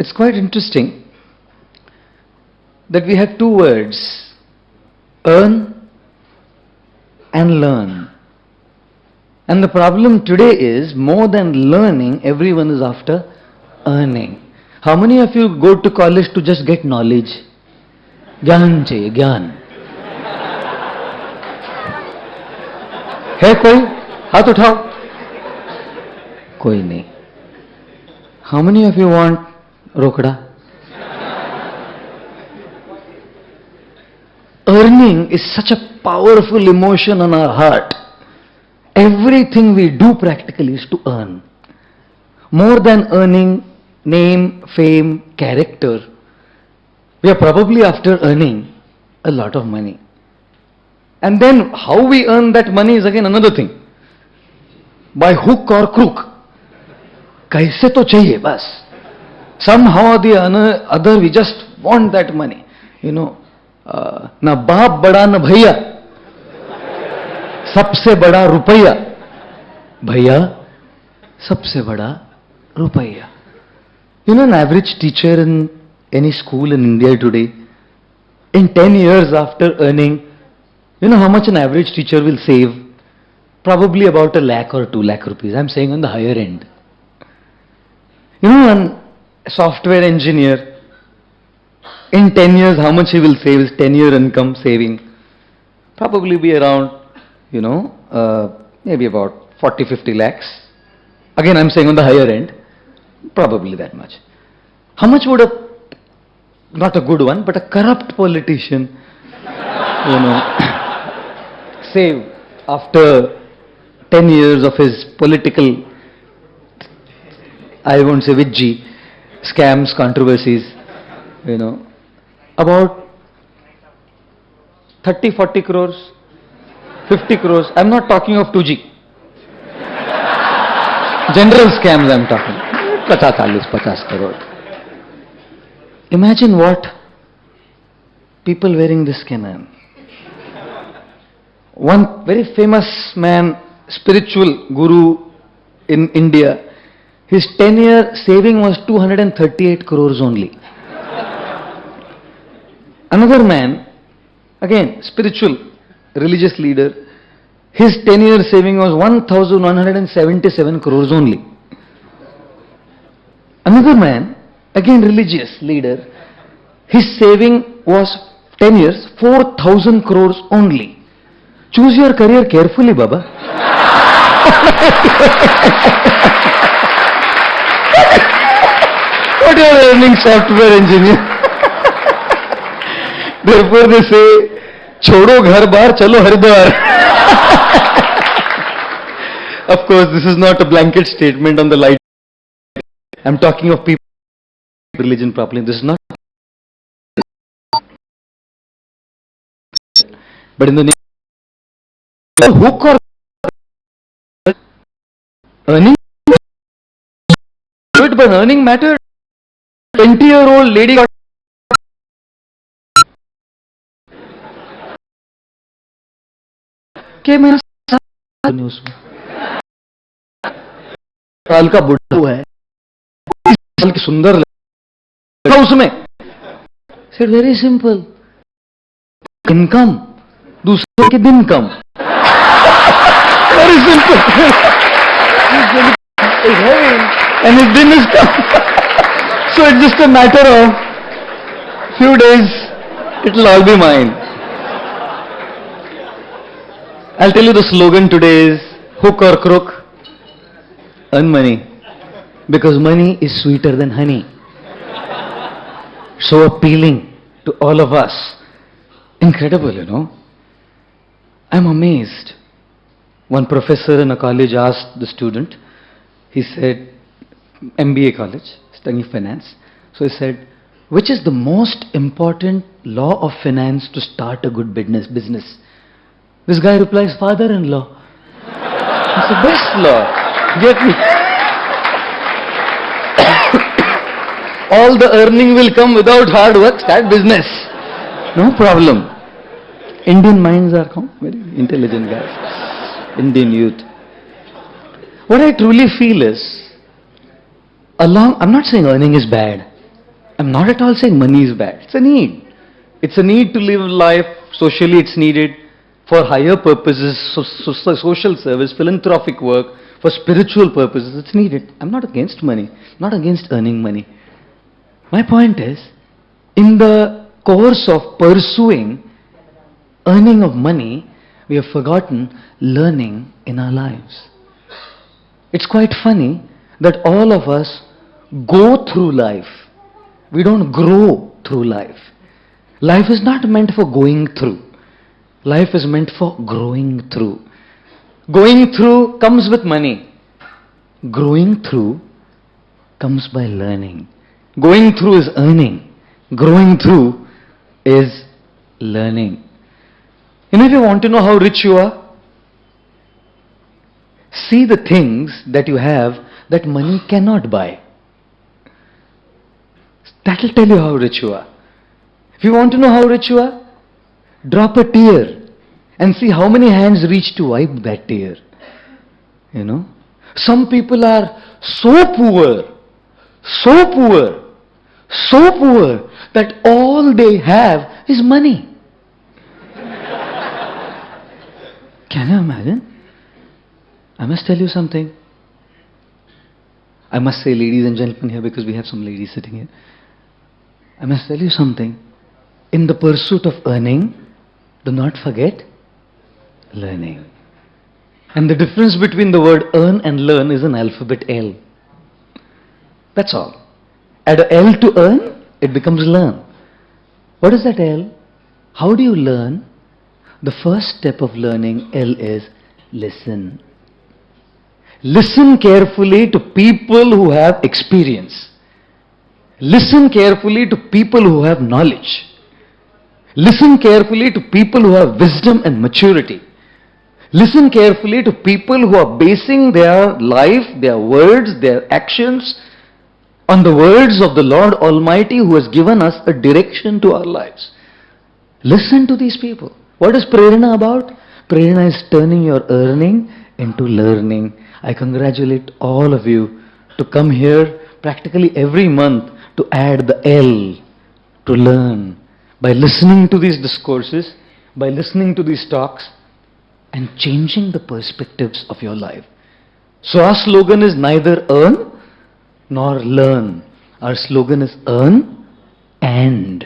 it's quite interesting that we have two words, earn and learn. And the problem today is, more than learning, everyone is after earning. How many of you go to college to just get knowledge? ज्ञान चाहिए, ज्ञान. है कोई? हाथ उठाओ. कोई नहीं. How many of you want रोकड़ा? Earning is such a powerful emotion on our heart. Everything we do practically is to earn. More than earning name, fame, character, we are probably after earning a lot of money. And then how we earn that money is again another thing. By hook or crook. Kaise to chahiye bas. Somehow or the other we just want that money. You know, na baap bada na bhaiya. सबसे बड़ा रुपया. भैया सबसे बड़ा रुपया. You know, an average teacher in any school in India today, in 10 years after earning, you know how much an average teacher will save? Probably about 1 lakh or 2 lakh rupees. I'm saying on the higher end. You know, a software engineer, in 10 years, how much he will save? His 10-year income saving probably be around, maybe about 40-50 lakhs. Again, I'm saying on the higher end, probably that much. How much would not a good one, but a corrupt politician, save after 10 years of his political, I won't say Vijji, scams, controversies, about 30-40 crores, 50 crores. I'm not talking of 2G. General scams I'm talking. 50 crore. Imagine what people wearing this can earn. One very famous man, spiritual guru in India, his 10-year saving was 238 crores only. Another man, again spiritual, religious leader, his 10-year saving was 1,177 crores only. Another man, again religious leader, his saving was 10 years, 4,000 crores only. Choose your career carefully, Baba. What you are earning, software engineer? Therefore they say, छोड़ो घर बार चलो Haridwar. Of course, this is not a blanket statement on the light. I'm talking of people religion properly. This is not. But in the name of hook or earning, good, but earning mattered. 20-year-old lady got के मेरा news में साल का बुढ़ा है, 30 साल की सुंदर लड़का उसमें. सेड वेरी सिंपल, इनकम दूसरे के दिन कम. Very simple. And his din is come. So it's just a matter of few days, it'll all be mine. I'll tell you the slogan today is hook or crook, earn money, because money is sweeter than honey. So appealing to all of us. Incredible, I'm amazed. One professor in a college asked the student, he said, MBA college, studying finance. So he said, which is the most important law of finance to start a good business? This guy replies, father-in-law. It's the best law. Get me. All the earning will come without hard work. Start business. No problem. Indian minds are very intelligent guys. Indian youth. What I truly feel is, I'm not saying earning is bad. I'm not at all saying money is bad. It's a need. It's a need to live life. Socially, it's needed. For higher purposes, social service, philanthropic work, for spiritual purposes, it's needed. I'm not against money, not against earning money. My point is, in the course of pursuing earning of money, we have forgotten learning in our lives. It's quite funny that all of us go through life. We don't grow through life. Life is not meant for going through. Life is meant for growing through. Going through comes with money. Growing through comes by learning. Going through is earning. Growing through is learning. If you want to know how rich you are, see the things that you have that money cannot buy. That will tell you how rich you are. If you want to know how rich you are, drop a tear and see how many hands reach to wipe that tear. Some people are so poor that all they have is money. Can you imagine? I must tell you something. I must say, ladies and gentlemen here, because we have some ladies sitting here. I must tell you something. In the pursuit of earning, do not forget learning. And the difference between the word earn and learn is an alphabet L. That's all. Add a L to earn, it becomes learn. What is that L? How do you learn? The first step of learning, L, is listen. Listen carefully to people who have experience. Listen carefully to people who have knowledge. Listen carefully to people who have wisdom and maturity. Listen carefully to people who are basing their life, their words, their actions on the words of the Lord Almighty, who has given us a direction to our lives. Listen to these people. What is Prerna about? Prerna is turning your earning into learning. I congratulate all of you to come here practically every month to add the L, to learn, by listening to these discourses, by listening to these talks, and changing the perspectives of your life. So our slogan is neither earn nor learn. Our slogan is earn and